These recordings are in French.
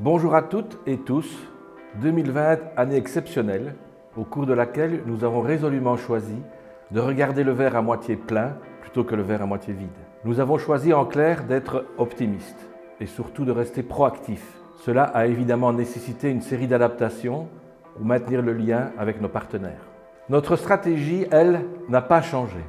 Bonjour à toutes et tous. 2020, année exceptionnelle, au cours de laquelle nous avons résolument choisi de regarder le verre à moitié plein plutôt que le verre à moitié vide. Nous avons choisi en clair d'être optimistes et surtout de rester proactifs. Cela a évidemment nécessité une série d'adaptations pour maintenir le lien avec nos partenaires. Notre stratégie, elle, n'a pas changé.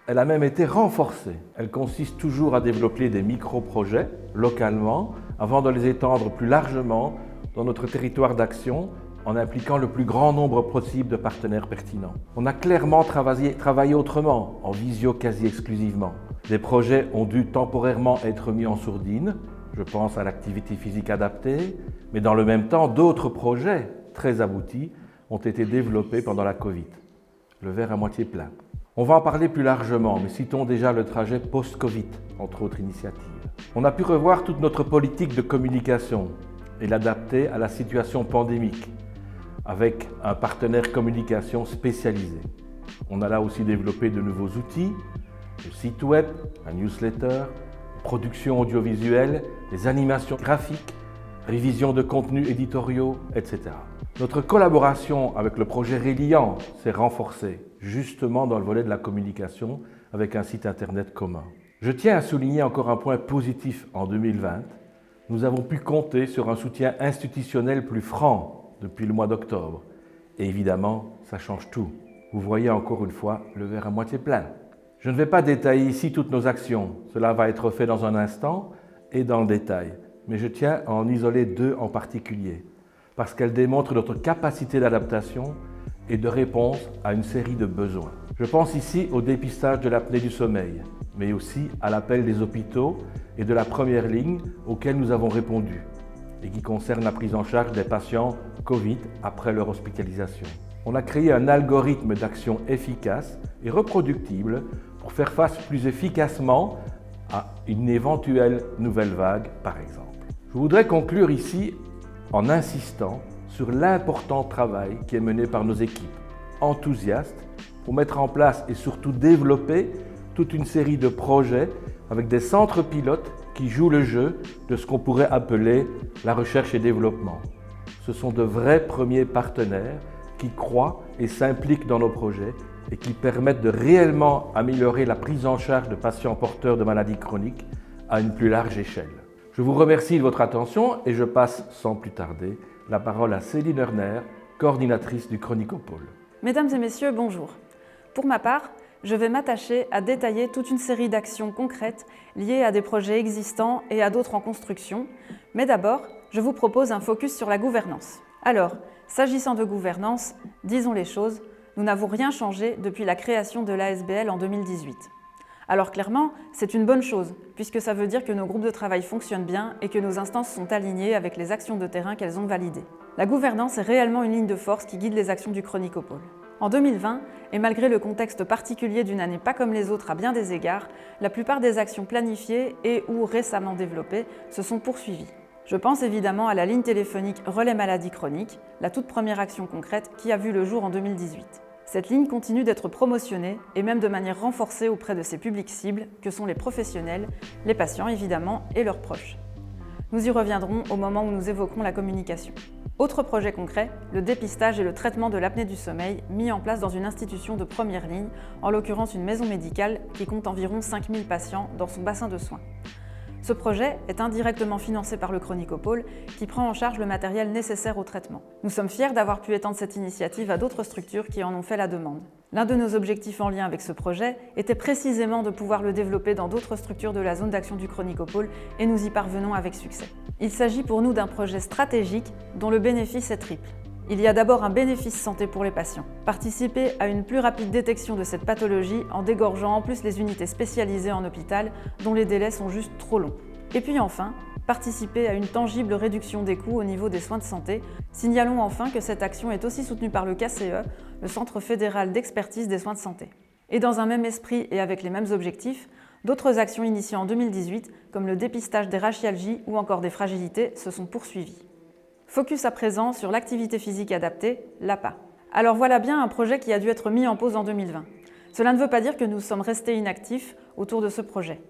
Elle a même été renforcée. Elle consiste toujours à développer des micro-projets localement avant de les étendre plus largement dans notre territoire d'action en impliquant le plus grand nombre possible de partenaires pertinents. On a clairement travaillé autrement, en visio quasi exclusivement. Des projets ont dû temporairement être mis en sourdine, je pense à l'activité physique adaptée, mais dans le même temps, d'autres projets très aboutis ont été développés pendant la Covid. Le verre à moitié plein. On va en parler plus largement, mais citons déjà le trajet post-Covid, entre autres initiatives. On a pu revoir toute notre politique de communication et l'adapter à la situation pandémique, avec un partenaire communication spécialisé. On a là aussi développé de nouveaux outils, le site web, un newsletter, production audiovisuelle, des animations graphiques, révision de contenus éditoriaux, etc. Notre collaboration avec le projet Reliant s'est renforcée, justement dans le volet de la communication, avec un site internet commun. Je tiens à souligner encore un point positif en 2020. Nous avons pu compter sur un soutien institutionnel plus franc depuis le mois d'octobre. Et évidemment, ça change tout. Vous voyez encore une fois le verre à moitié plein. Je ne vais pas détailler ici toutes nos actions. Cela va être fait dans un instant et dans le détail. Mais je tiens à en isoler deux en particulier, parce qu'elles démontrent notre capacité d'adaptation et de réponse à une série de besoins. Je pense ici au dépistage de l'apnée du sommeil, mais aussi à l'appel des hôpitaux et de la première ligne auquel nous avons répondu et qui concerne la prise en charge des patients Covid après leur hospitalisation. On a créé un algorithme d'action efficace et reproductible pour faire face plus efficacement à une éventuelle nouvelle vague, par exemple. Je voudrais conclure ici en insistant sur l'important travail qui est mené par nos équipes enthousiastes pour mettre en place et surtout développer toute une série de projets avec des centres pilotes qui jouent le jeu de ce qu'on pourrait appeler la recherche et développement. Ce sont de vrais premiers partenaires qui croient et s'impliquent dans nos projets et qui permettent de réellement améliorer la prise en charge de patients porteurs de maladies chroniques à une plus large échelle. Je vous remercie de votre attention et je passe sans plus tarder la parole à Céline Hörner, coordinatrice du Chronicopôle. Mesdames et messieurs, bonjour. Pour ma part, je vais m'attacher à détailler toute une série d'actions concrètes liées à des projets existants et à d'autres en construction. Mais d'abord, je vous propose un focus sur la gouvernance. Alors, s'agissant de gouvernance, disons les choses, nous n'avons rien changé depuis la création de l'ASBL en 2018. Alors clairement, c'est une bonne chose, puisque ça veut dire que nos groupes de travail fonctionnent bien et que nos instances sont alignées avec les actions de terrain qu'elles ont validées. La gouvernance est réellement une ligne de force qui guide les actions du Chronicopôle. En 2020, et malgré le contexte particulier d'une année pas comme les autres à bien des égards, la plupart des actions planifiées et ou récemment développées se sont poursuivies. Je pense évidemment à la ligne téléphonique Relais Maladies Chroniques, la toute première action concrète qui a vu le jour en 2018. Cette ligne continue d'être promotionnée et même de manière renforcée auprès de ses publics cibles, que sont les professionnels, les patients évidemment et leurs proches. Nous y reviendrons au moment où nous évoquerons la communication. Autre projet concret, le dépistage et le traitement de l'apnée du sommeil mis en place dans une institution de première ligne, en l'occurrence une maison médicale qui compte environ 5000 patients dans son bassin de soins. Ce projet est indirectement financé par le Chronicopôle qui prend en charge le matériel nécessaire au traitement. Nous sommes fiers d'avoir pu étendre cette initiative à d'autres structures qui en ont fait la demande. L'un de nos objectifs en lien avec ce projet était précisément de pouvoir le développer dans d'autres structures de la zone d'action du Chronicopôle et nous y parvenons avec succès. Il s'agit pour nous d'un projet stratégique dont le bénéfice est triple. Il y a d'abord un bénéfice santé pour les patients. Participer à une plus rapide détection de cette pathologie en dégorgeant en plus les unités spécialisées en hôpital dont les délais sont juste trop longs. Et puis enfin, participer à une tangible réduction des coûts au niveau des soins de santé. Signalons enfin que cette action est aussi soutenue par le KCE, le Centre fédéral d'expertise des soins de santé. Et dans un même esprit et avec les mêmes objectifs, d'autres actions initiées en 2018, comme le dépistage des rachialgies ou encore des fragilités, se sont poursuivies. Focus à présent sur l'activité physique adaptée, l'APA. Alors voilà bien un projet qui a dû être mis en pause en 2020. Cela ne veut pas dire que nous sommes restés inactifs autour de ce projet.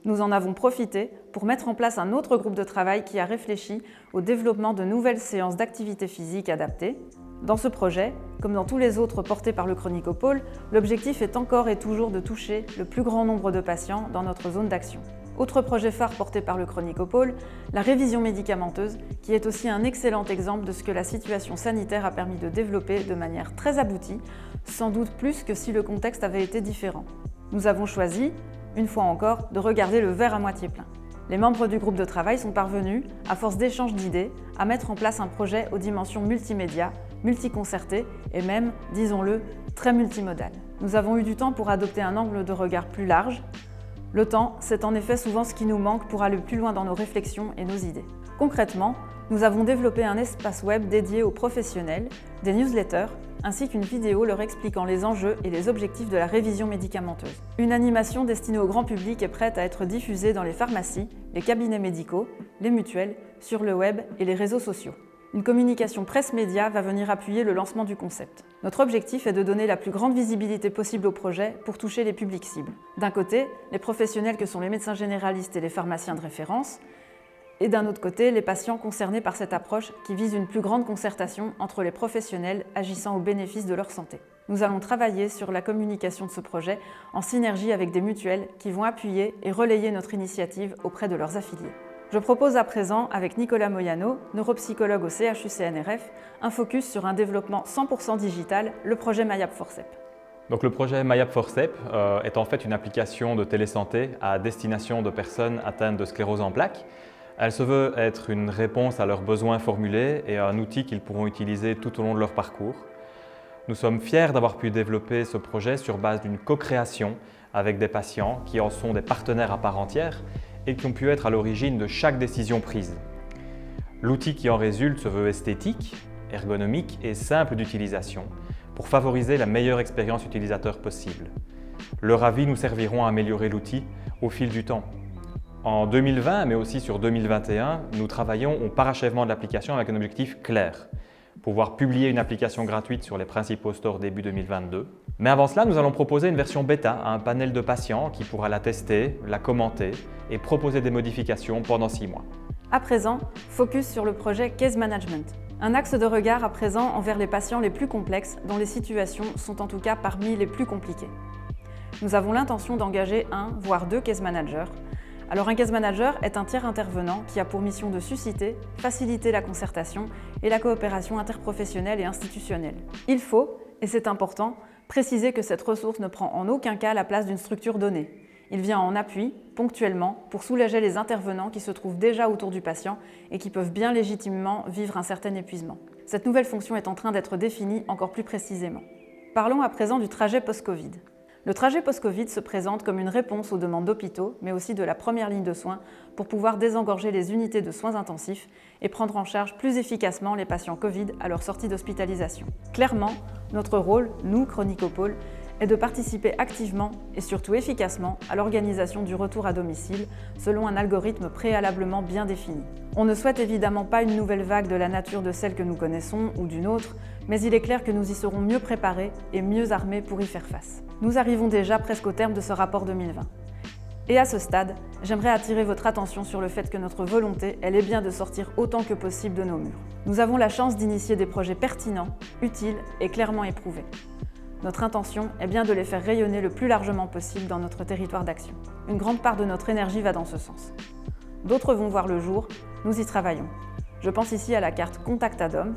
Nous en avons profité pour mettre en place un autre groupe de travail qui a réfléchi au développement de nouvelles séances d'activité physique adaptées. Dans ce projet, comme dans tous les autres portés par le Chronicopôle, l'objectif est encore et toujours de toucher le plus grand nombre de patients dans notre zone d'action. Autre projet phare porté par le Chronicopôle, la révision médicamenteuse, qui est aussi un excellent exemple de ce que la situation sanitaire a permis de développer de manière très aboutie, sans doute plus que si le contexte avait été différent. Nous avons choisi, une fois encore, de regarder le verre à moitié plein. Les membres du groupe de travail sont parvenus, à force d'échanges d'idées, à mettre en place un projet aux dimensions multimédia, multiconcerté et même, disons-le, très multimodal. Nous avons eu du temps pour adopter un angle de regard plus large. Le temps, c'est en effet souvent ce qui nous manque pour aller plus loin dans nos réflexions et nos idées. Concrètement, nous avons développé un espace web dédié aux professionnels, des newsletters, ainsi qu'une vidéo leur expliquant les enjeux et les objectifs de la révision médicamenteuse. Une animation destinée au grand public est prête à être diffusée dans les pharmacies, les cabinets médicaux, les mutuelles, sur le web et les réseaux sociaux. Une communication presse-média va venir appuyer le lancement du concept. Notre objectif est de donner la plus grande visibilité possible au projet pour toucher les publics cibles. D'un côté, les professionnels que sont les médecins généralistes et les pharmaciens de référence, et d'un autre côté, les patients concernés par cette approche qui vise une plus grande concertation entre les professionnels agissant au bénéfice de leur santé. Nous allons travailler sur la communication de ce projet en synergie avec des mutuelles qui vont appuyer et relayer notre initiative auprès de leurs affiliés. Je propose à présent, avec Nicolas Moyano, neuropsychologue au CHU-CNRF, un focus sur un développement 100% digital, le projet MyApp Forcep. Donc le projet MyApp Forcep est en fait une application de télésanté à destination de personnes atteintes de sclérose en plaques. Elle se veut être une réponse à leurs besoins formulés et un outil qu'ils pourront utiliser tout au long de leur parcours. Nous sommes fiers d'avoir pu développer ce projet sur base d'une co-création avec des patients qui en sont des partenaires à part entière et qui ont pu être à l'origine de chaque décision prise. L'outil qui en résulte se veut esthétique, ergonomique et simple d'utilisation pour favoriser la meilleure expérience utilisateur possible. Leurs avis nous serviront à améliorer l'outil au fil du temps. En 2020, mais aussi sur 2021, nous travaillons au parachèvement de l'application avec un objectif clair: pouvoir publier une application gratuite sur les principaux stores début 2022. Mais avant cela, nous allons proposer une version bêta à un panel de patients qui pourra la tester, la commenter et proposer des modifications pendant 6 mois. À présent, focus sur le projet Case Management. Un axe de regard à présent envers les patients les plus complexes, dont les situations sont en tout cas parmi les plus compliquées. Nous avons l'intention d'engager un, voire 2 case managers. Alors un case manager est un tiers intervenant qui a pour mission de susciter, faciliter la concertation et la coopération interprofessionnelle et institutionnelle. Il faut, et c'est important, préciser que cette ressource ne prend en aucun cas la place d'une structure donnée. Il vient en appui, ponctuellement, pour soulager les intervenants qui se trouvent déjà autour du patient et qui peuvent bien légitimement vivre un certain épuisement. Cette nouvelle fonction est en train d'être définie encore plus précisément. Parlons à présent du trajet post-Covid. Le trajet post-Covid se présente comme une réponse aux demandes d'hôpitaux, mais aussi de la première ligne de soins, pour pouvoir désengorger les unités de soins intensifs et prendre en charge plus efficacement les patients Covid à leur sortie d'hospitalisation. Clairement, notre rôle, nous, Chronicopôle, est de participer activement et surtout efficacement à l'organisation du retour à domicile selon un algorithme préalablement bien défini. On ne souhaite évidemment pas une nouvelle vague de la nature de celle que nous connaissons ou d'une autre, mais il est clair que nous y serons mieux préparés et mieux armés pour y faire face. Nous arrivons déjà presque au terme de ce rapport 2020. Et à ce stade, j'aimerais attirer votre attention sur le fait que notre volonté, elle est bien de sortir autant que possible de nos murs. Nous avons la chance d'initier des projets pertinents, utiles et clairement éprouvés. Notre intention est bien de les faire rayonner le plus largement possible dans notre territoire d'action. Une grande part de notre énergie va dans ce sens. D'autres vont voir le jour, nous y travaillons. Je pense ici à la carte Contact Ad-Homme,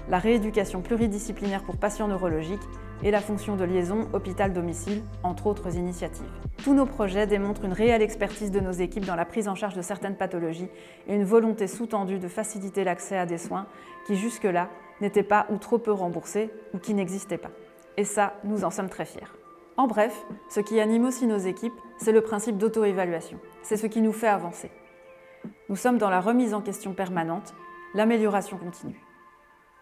la rééducation pluridisciplinaire pour patients neurologiques et la fonction de liaison hôpital-domicile, entre autres initiatives. Tous nos projets démontrent une réelle expertise de nos équipes dans la prise en charge de certaines pathologies et une volonté sous-tendue de faciliter l'accès à des soins qui jusque-là n'étaient pas ou trop peu remboursés ou qui n'existaient pas. Et ça, nous en sommes très fiers. En bref, ce qui anime aussi nos équipes, c'est le principe d'auto-évaluation. C'est ce qui nous fait avancer. Nous sommes dans la remise en question permanente, l'amélioration continue.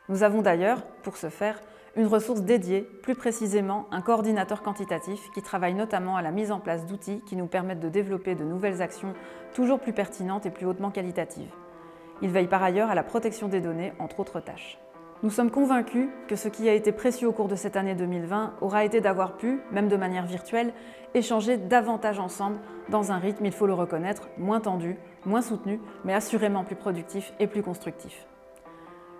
Nous avons d'ailleurs, pour ce faire, une ressource dédiée, plus précisément un coordinateur quantitatif qui travaille notamment à la mise en place d'outils qui nous permettent de développer de nouvelles actions toujours plus pertinentes et plus hautement qualitatives. Il veille par ailleurs à la protection des données, entre autres tâches. Nous sommes convaincus que ce qui a été précieux au cours de cette année 2020 aura été d'avoir pu, même de manière virtuelle, échanger davantage ensemble dans un rythme, il faut le reconnaître, moins tendu, moins soutenu, mais assurément plus productif et plus constructif.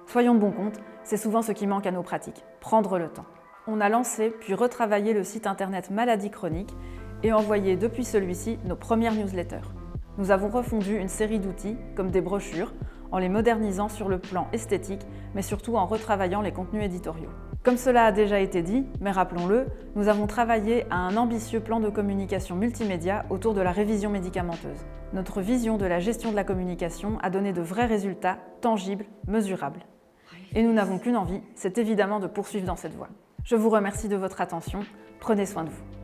Soyons de bon compte, c'est souvent ce qui manque à nos pratiques, prendre le temps. On a lancé puis retravaillé le site internet Maladie Chronique et envoyé depuis celui-ci nos premières newsletters. Nous avons refondu une série d'outils, comme des brochures, en les modernisant sur le plan esthétique, mais surtout en retravaillant les contenus éditoriaux. Comme cela a déjà été dit, mais rappelons-le, nous avons travaillé à un ambitieux plan de communication multimédia autour de la révision médicamenteuse. Notre vision de la gestion de la communication a donné de vrais résultats, tangibles, mesurables. Et nous n'avons qu'une envie, c'est évidemment de poursuivre dans cette voie. Je vous remercie de votre attention, prenez soin de vous.